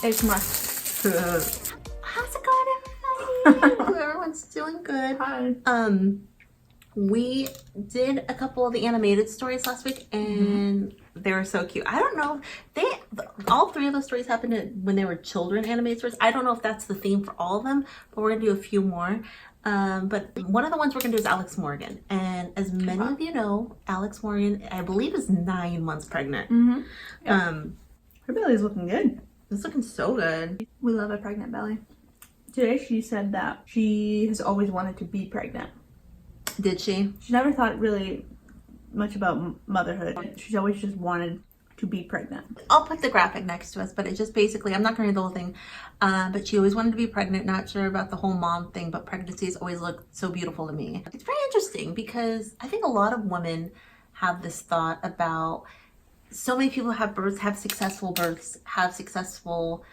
It's my. How's it going, everybody? Everyone's doing good. Hi. We did a couple of the animated stories last week, and they were so cute. I don't know. All three of those stories happened when they were children animated stories. I don't know if that's the theme for all of them, but we're gonna do a few more. But one of the ones we're gonna do is Alex Morgan, and as many of you know, Alex Morgan, I believe, is 9 months pregnant. Her belly's looking good. It's looking so good. We love a pregnant belly. Today she said that she has always wanted to be pregnant. Did she? She never thought really much about motherhood. She's always just wanted to be pregnant. I'll put the graphic next to us, but it just basically, I'm not going to read the whole thing, but she always wanted to be pregnant, not sure about the whole mom thing, but pregnancies always look so beautiful to me. It's very interesting because I think a lot of women have this thought about, so many people have births, have successful births, have successful,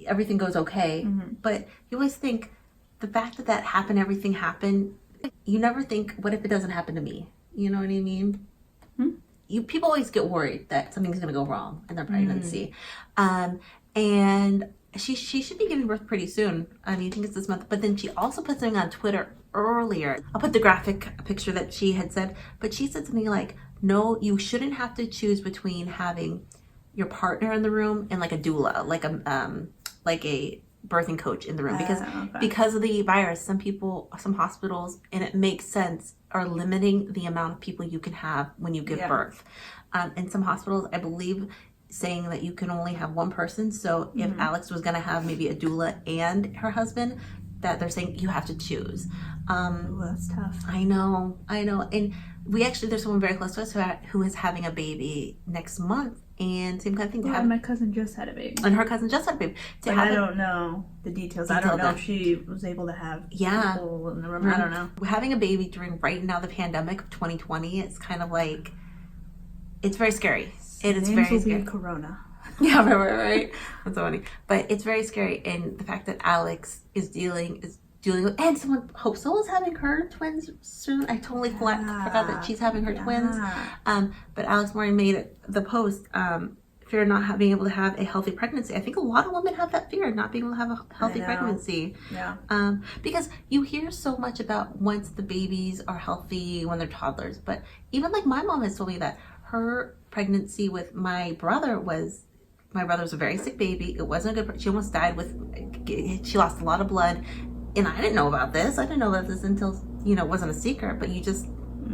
everything goes okay, but you always think the fact that happened, everything happened, you never think, what if it doesn't happen to me? You know what I mean? People always get worried that something's going to go wrong in their pregnancy. And she should be giving birth pretty soon. I mean, I think it's this month. But then she also put something on Twitter earlier. I'll put the graphic picture that she had said. But she said something like, no, you shouldn't have to choose between having your partner in the room and like a doula, like a birthing coach in the room, because of the virus, some hospitals, and it makes sense, are limiting the amount of people you can have when you give birth. In some hospitals, I believe, saying that you can only have one person. So if Alex was going to have maybe a doula and her husband, that they're saying you have to choose. That's tough. I know. And there's someone very close to us who is having a baby next month. And same kind of thing to have. My cousin just had a baby. And her cousin just had a baby. I don't know the details. I don't know if she was able to have people in the room. I don't know. Having a baby during right now the pandemic of 2020, it's kind of like, it's very scary. It's very scary. Corona. Yeah, right. That's so funny. But it's very scary, and the fact that Alex is dealing with, and someone, Hope Soul is having her twins soon. I totally forgot that she's having her twins. But Alex Morgan made the post, fear of not being able to have a healthy pregnancy. I think a lot of women have that fear, not being able to have a healthy pregnancy. Yeah. Because you hear so much about once the babies are healthy when they're toddlers, but even like my mom has told me that her pregnancy with my brother was a very sick baby. It wasn't a good, she almost died she lost a lot of blood. And I didn't know about this. I didn't know about this until, it wasn't a secret, but you just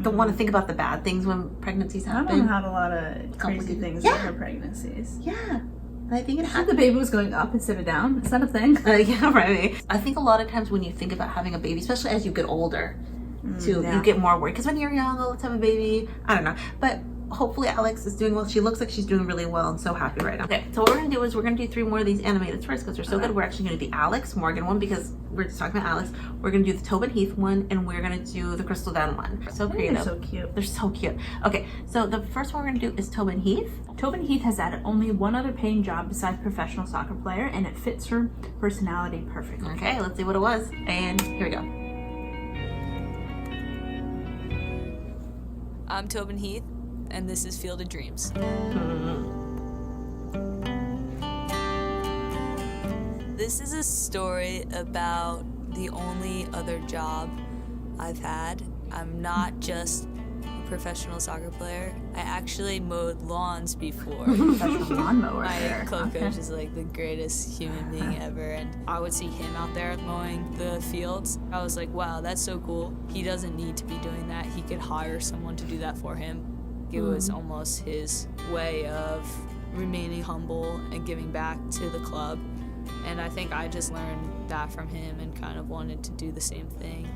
don't want to think about the bad things when pregnancies happen. My mom had a lot of crazy things in her pregnancies. Yeah. I think the baby was going up instead of down. Is that a thing? Yeah, right. I think a lot of times when you think about having a baby, especially as you get older, you get more worried. Because when you're young, let's have a baby. I don't know. But hopefully Alex is doing well. She looks like she's doing really well. I'm so happy right now. Okay, so what we're going to do is we're going to do 3 more of these animated stories because they're so good. We're actually going to do the Alex Morgan one because we're just talking about Alex. We're going to do the Tobin Heath one, and we're going to do the Crystal DUNN one. So creative. They're so cute. They're so cute. Okay, so the first one we're going to do is Tobin Heath. Tobin Heath has added only one other paying job besides professional soccer player, and it fits her personality perfectly. Okay, let's see what it was. And here we go. I'm Tobin Heath, and this is Field of Dreams. This is a story about the only other job I've had. I'm not just a professional soccer player. I actually mowed lawns before. Professional lawnmower. My club coach is like the greatest human being ever, and I would see him out there mowing the fields. I was like, wow, that's so cool. He doesn't need to be doing that. He could hire someone to do that for him. It was almost his way of remaining humble and giving back to the club. And I think I just learned that from him and kind of wanted to do the same thing.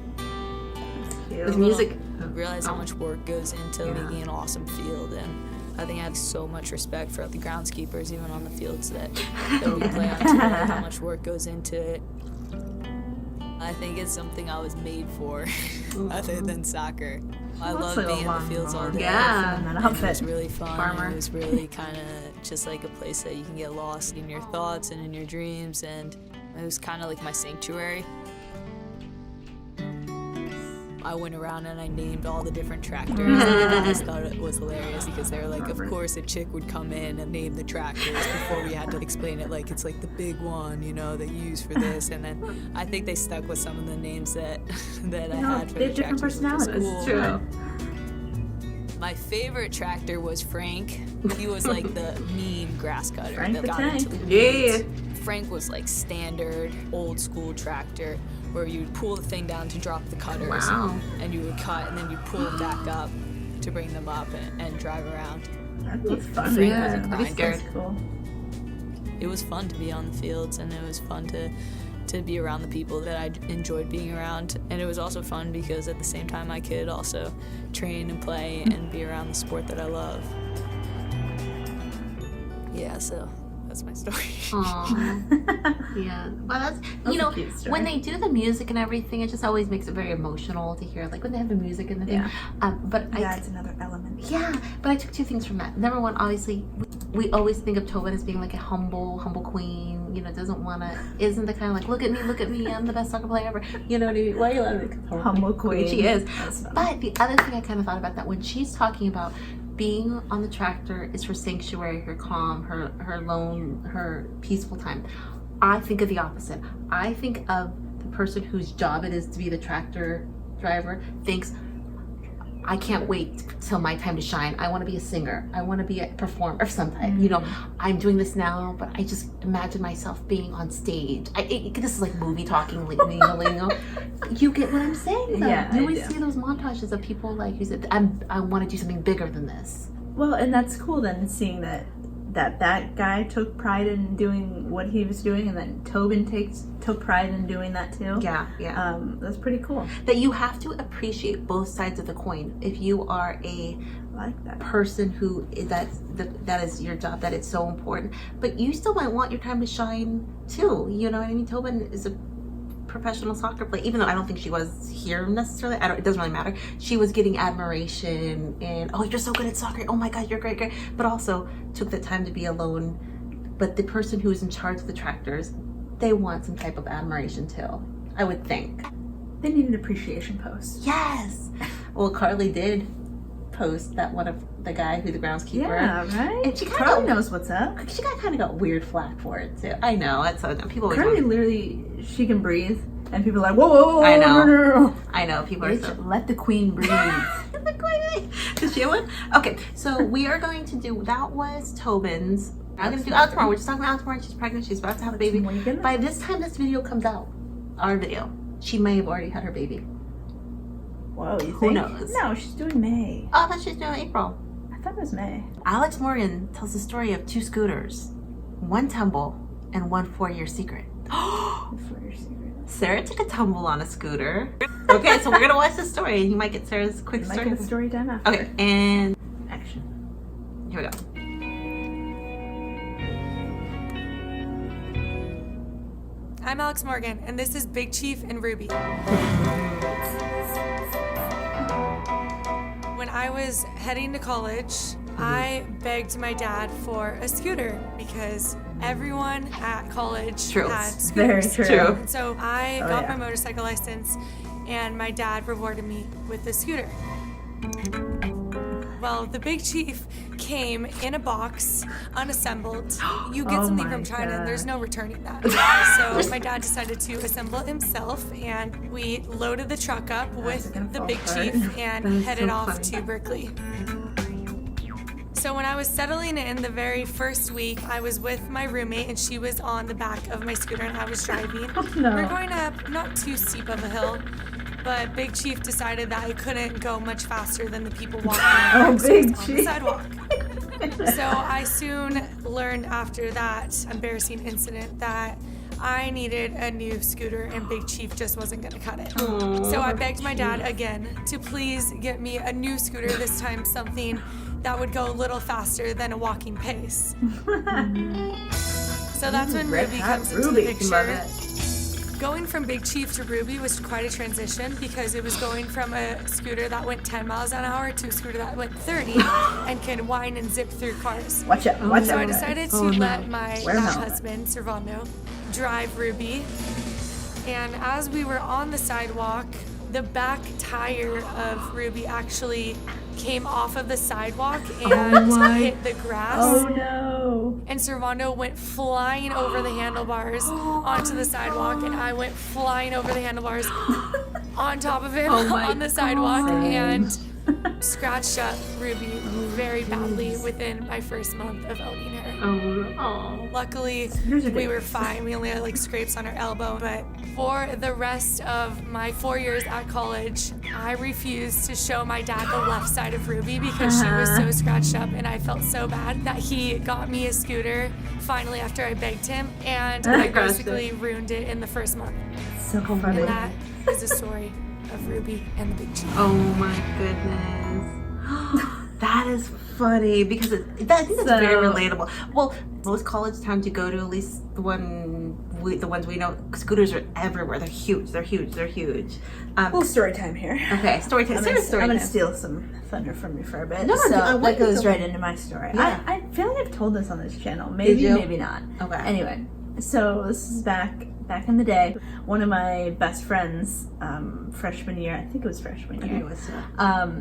With music. I realized how much work goes into making an awesome field, and I think I have so much respect for the groundskeepers, even on the fields that we play on too, how much work goes into it. I think it's something I was made for, other than soccer. I love being in the fields all day. Yeah. It was really fun. It was really kind of just like a place that you can get lost in your thoughts and in your dreams, and it was kind of like my sanctuary. I went around and I named all the different tractors. I just thought it was hilarious because they were like, of course a chick would come in and name the tractors before we had to explain it, like it's like the big one, you know, that you use for this. And then I think they stuck with some of the names that I had for the different tractors, which was personalities. cool. True. My favorite tractor was Frank. He was like the mean grass cutter Frank that the got Tank. into the Yeah. weeds. Frank was like standard old school tractor where you'd pull the thing down to drop the cutters. Wow. And you would cut and then you pull them back up to bring them up and drive around. That'd be fun. Frank Yeah, was a I'd be grinder. scared. That's cool. It was fun to be on the fields, and it was fun to be around the people that I enjoyed being around. And it was also fun because at the same time I could also train and play and be around the sport that I love. Yeah, so that's my story. Aww. Yeah. Well, that's That's you a know, cute story. when they do the music and everything, it just always makes it very emotional to hear, like when they have the music and the thing. Yeah. But Yeah, it's another element. yeah, but I took two things from that. Number one, obviously, we always think of Tobin as being like a humble queen. You know, doesn't want to, isn't the kind of like, look at me, I'm the best soccer player ever. You know what I mean? Why are you laughing? Humble queen. She is. That's fun. But the other thing I kind of thought about that when she's talking about being on the tractor is her sanctuary, her calm, her lone, her peaceful time. I think of the opposite. I think of the person whose job it is to be the tractor driver thinks, I can't wait till my time to shine. I want to be a singer. I want to be a performer of some type. You know, I'm doing this now, but I just imagine myself being on stage. This is like movie talking, lingo. You get what I'm saying, though. Yeah, You I always do. see those montages of people like who said, I want to do something bigger than this. Well, and that's cool then, seeing that guy took pride in doing what he was doing, and then Tobin took pride in doing that too. Yeah. That's pretty cool. That you have to appreciate both sides of the coin. If you are a I like that. person who that is your job, that it's so important, but you still might want your time to shine too. You know what I mean? Tobin is a professional soccer player, even though I don't think she was here necessarily. It doesn't really matter. She was getting admiration and, oh, you're so good at soccer. Oh my God, you're great. But also took the time to be alone. But the person who is in charge of the tractors, they want some type of admiration too, I would think. They need an appreciation post. Yes. Well, Carly did post that one of the guy who's the groundskeeper. Yeah, right? And she kinda Carly knows what's up. She kind of got weird flack for it too. I know. That's so dumb. People always Carly want- literally, she can breathe, and people are like, whoa, I know. no. I know. People are so. Let the queen breathe. The queen. Does she have one? Okay, so we are going to do. That was Tobin's. I'm going to do out tomorrow. We're just talking about out tomorrow. She's pregnant. She's about to have a baby. When you get By this time this video comes out, our video, she may have already had her baby. Whoa, you think? Who knows? No, she's doing May. Oh, I thought she was doing April. I thought it was May. Alex Morgan tells the story of two scooters, one tumble, and one 4-year secret. For your secret. Sarah took a tumble on a scooter. Okay, so we're gonna watch the story, and you might get Sarah's quick Might story. get the story time after. Okay, and Action. here we go. I'm Alex Morgan, and this is Big Chief and Ruby. When I was heading to college, I begged my dad for a scooter because everyone at college True. had Very scooters. true. And so I Oh, got yeah. my motorcycle license, and my dad rewarded me with the scooter. Well, the Big Chief came in a box, unassembled. You get Oh something my from China, God. and there's no returning that. So my dad decided to assemble it himself, and we loaded the truck up with gonna the fall Big apart. Chief and That is headed so off funny. to Berkeley. So when I was settling in the very first week, I was with my roommate, and she was on the back of my scooter, and I was driving. no. We're going up not too steep of a hill, but Big Chief decided that I couldn't go much faster than the people walking on Big the Chief. sidewalk. So I soon learned after that embarrassing incident that I needed a new scooter, and Big Chief just wasn't gonna cut it. So I begged my dad again to please get me a new scooter, this time something that would go a little faster than a walking pace. So that's when Red Ruby Hot comes into Ruby. the picture. Love it. Going from Big Chief to Ruby was quite a transition because it was going from a scooter that went 10 miles an hour to a scooter that went 30 and can whine and zip through cars. Watch out. Watch So out. I decided to Oh, no. let my Wear a now helmet. husband, Servando, drive Ruby. And as we were on the sidewalk, the back tire of Ruby actually came off of the sidewalk and hit the grass. Oh no. And Servando went flying over the handlebars onto the sidewalk, and I went flying over the handlebars on top of him on the sidewalk and scratched up Ruby very badly within my first month of owning her. Luckily, we were fine. We only had like scrapes on our elbow, but for the rest of my 4 years at college, I refused to show my dad the left side of Ruby because she was so scratched up, and I felt so bad that he got me a scooter finally after I begged him, and I basically ruined it in the first month. So funny. And that is the story of Ruby and the Big Chief. Oh my goodness. That is funny because I think that's very relatable. Well, most college towns you go to, at least the ones we know, scooters are everywhere. They're huge. They're huge. They're huge. Little story time here. Okay, story time. I'm gonna steal some thunder from you for a bit. No, so that goes to right into my story. Yeah. I feel like I've told this on this channel. Maybe, maybe not. Okay. Anyway, so this is back in the day. One of my best friends, freshman year, I think it was freshman year. Okay, what's that?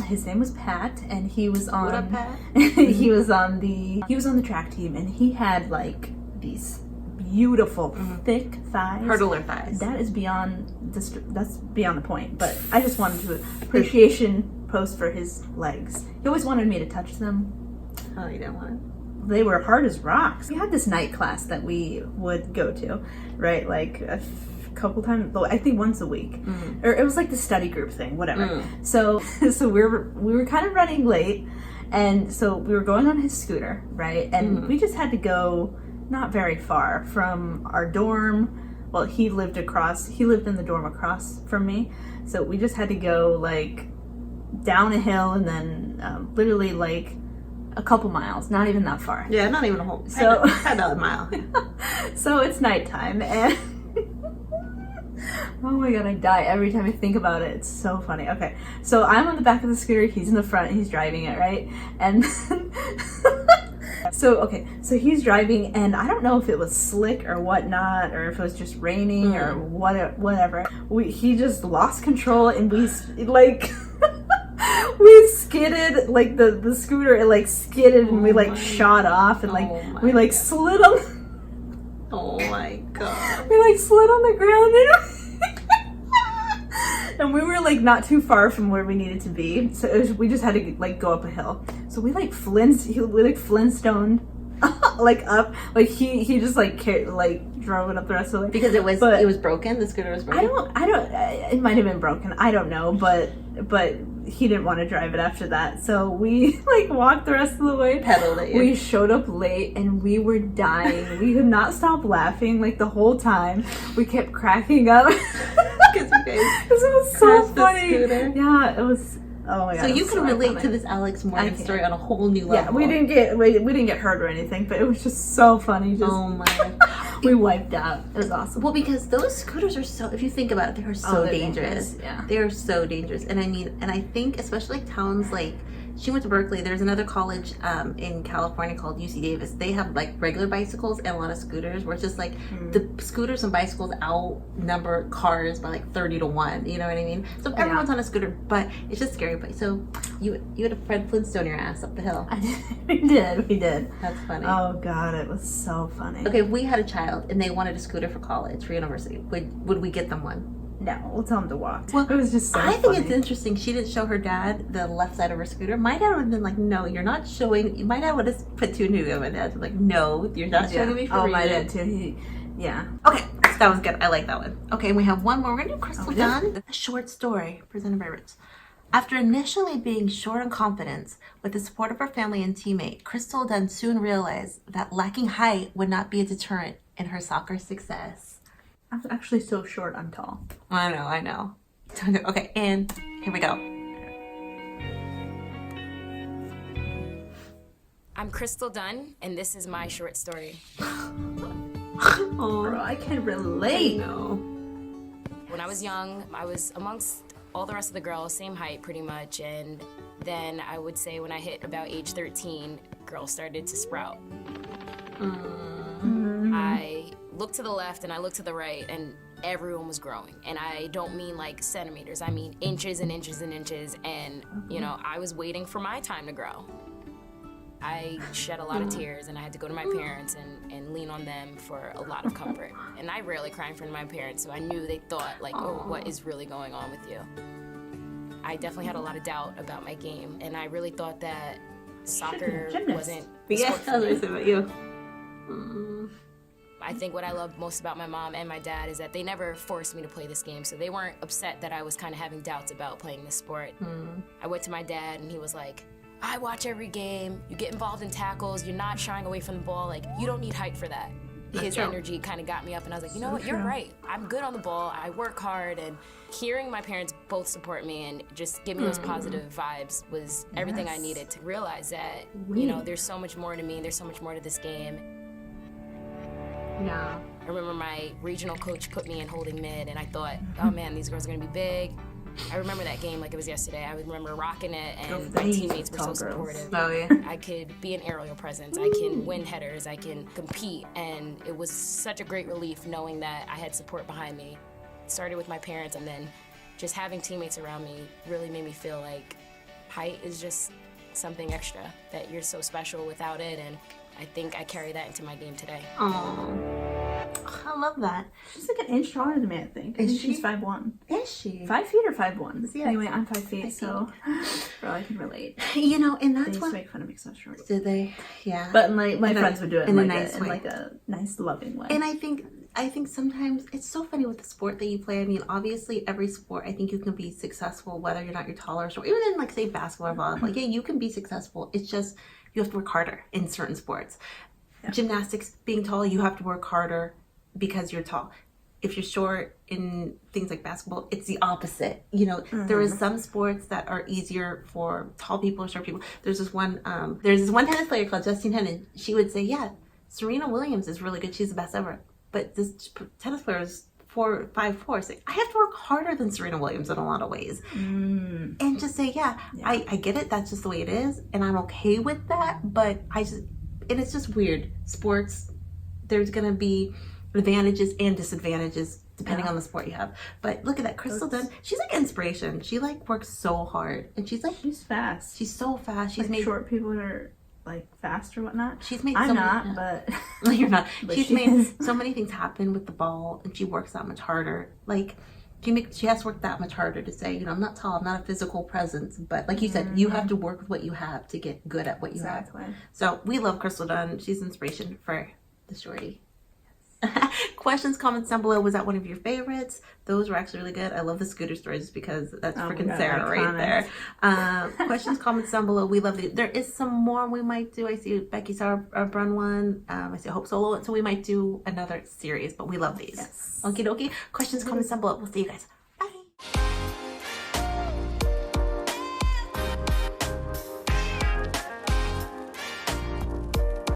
His name was Pat, and he was on. What up, Pat? he was on the track team, and he had like these beautiful thick thighs. Hurdler thighs. That is beyond that's beyond the point. But I just wanted to appreciation post for his legs. He always wanted me to touch them. Oh, you don't want? They were hard as rocks. We had this night class that we would go to, right? Like a couple times, I think once a week, or it was like the study group thing, whatever. So we were kind of running late, and so we were going on his scooter, right? And we just had to go not very far from our dorm. Well, he lived in the dorm across from me, so we just had to go like down a hill and then literally like a couple miles, not even that far. Yeah, not even a whole. So about a mile. So it's nighttime, and oh my god, I die every time I think about it. It's so funny. Okay, so I'm on the back of the scooter, he's in the front, he's driving it, right? And so he's driving, and I don't know if it was slick or whatnot, or if it was just raining or whatever. He just lost control, and we like we skidded, like the scooter, it like skidded, and we like shot off, and like we like slid on. Oh my god. We like slid on the ground, and we were like not too far from where we needed to be, so we just had to like go up a hill. So we like Flintstone like up, like he just like drove it up the rest of the way because it was broken. The scooter was broken. I don't. It might have been broken. I don't know, but he didn't want to drive it after that. So we like walked the rest of the way. Pedaled it. We showed up late, and we were dying. We could not stop laughing like the whole time. We kept cracking up Because you guys it was so crashed the funny. scooter. Yeah, it was. Oh my god. So you can relate iconic to this Alex Morgan story on a whole new level. Yeah, we didn't get hurt or anything, but it was just so funny. Just, oh my god. we wiped out. It was awesome. Well, because those scooters are so, if you think about it, they are so dangerous. Yeah. They are so dangerous. And I think especially like towns like, she went to Berkeley. There's another college in California called UC Davis. They have like regular bicycles and a lot of scooters where it's just like the scooters and bicycles outnumber cars by like 30-1. You know what I mean? So everyone's on a scooter, but it's just scary. But so you had a Fred Flintstone your ass up the hill. We did. That's funny. Oh god, it was so funny. Okay, if we had a child and they wanted a scooter for college, for university, would we get them one? No, we'll tell him to walk. Well, it was just so I funny. think it's interesting. She didn't show her dad the left side of her scooter. My dad would have been like, no, you're not showing. My dad would have put two and two. My dad was like, no, you're not showing me for reading. my dad too. Yeah. Okay, so that was good. I like that one. Okay, we have one more. We're going to do Crystal Dunn. A short story presented by Rich. After initially being short on confidence, with the support of her family and teammate, Crystal Dunn soon realized that lacking height would not be a deterrent in her soccer success. I'm actually so short, I'm tall. I know. Okay, and here we go. I'm Crystal Dunn, and this is my short story. Oh, I can relate. When I was young, I was amongst all the rest of the girls, same height pretty much, and then I would say when I hit about age 13, girls started to sprout. I looked to the left and I looked to the right, and everyone was growing. And I don't mean like centimeters, I mean inches and inches and inches. And, you know, I was waiting for my time to grow. I shed a lot of tears, and I had to go to my parents and lean on them for a lot of comfort. And I rarely cry in front of my parents, so I knew they thought, like, oh, what is really going on with you? I definitely had a lot of doubt about my game, and I really thought that soccer wasn't the sport for me. About you. I think what I love most about my mom and my dad is that they never forced me to play this game, so they weren't upset that I was kind of having doubts about playing this sport. I went to my dad, and he was like, I watch every game, you get involved in tackles, you're not shying away from the ball, like, you don't need height for that. His energy kind of got me up, and I was like, you know what, you're right. I'm good on the ball, I work hard, and hearing my parents both support me and just give me those positive vibes was everything I needed to realize that, you know, there's so much more to me, there's so much more to this game. Yeah. I remember my regional coach put me in holding mid, and I thought, oh man, these girls are gonna be big. I remember that game like it was yesterday. I remember rocking it, and my teammates were so supportive. Oh, yeah. I could be an aerial presence. I can win headers. I can compete, and it was such a great relief knowing that I had support behind me. It started with my parents, and then just having teammates around me really made me feel like height is just something extra, that you're so special without it, and I think I carry that into my game today. I love that. She's like an inch taller than me, I think. Is She's she? 5'1". Is she? 5 feet or 5'1"? Yeah. Anyway, I'm 5 feet, so probably can relate. You know, and They that's used to what. make fun of me so short. Did they? Yeah. But my friends would do it in nice way. like a nice, loving way. And I think sometimes it's so funny with the sport that you play. I mean, obviously every sport, I think you can be successful whether you're not your taller or even in like say basketball or volleyball. Yeah, you can be successful. It's just you have to work harder in certain sports. Yeah. Gymnastics, being tall, you have to work harder because you're tall. If you're short in things like basketball, it's the opposite. You know, there is some sports that are easier for tall people or short people. There's this one tennis player called Justine Henin. She would say, yeah, Serena Williams is really good. She's the best ever. But this tennis player is 5'4". So I have to work harder than Serena Williams in a lot of ways. And just say, yeah. I get it. That's just the way it is. And I'm okay with that. But and it's just weird. Sports, there's going to be advantages and disadvantages depending on the sport you have. But look at that, Crystal Dunn. She's like inspiration. She like works so hard, and she's fast. She's so fast. She's like made short people are like fast or whatnot. She's made. I'm not, but no, you're not. But She's made so many things happen with the ball, and she works that much harder. Like she has to work that much harder to say, you know, I'm not tall, I'm not a physical presence, but like you said, you have to work with what you have to get good at what you have. So we love Crystal Dunn. She's inspiration for the shorty. Questions, comments down below. Was that one of your favorites? Those were actually really good. I love the scooter stories because that's freaking Sarah right there. Questions, comments down below. We love it. There is some more we might do. I see Becky saw our Brun one. I see Hope Solo. So we might do another series, but we love these. Okie dokie. Questions, comments down below. We'll see you guys.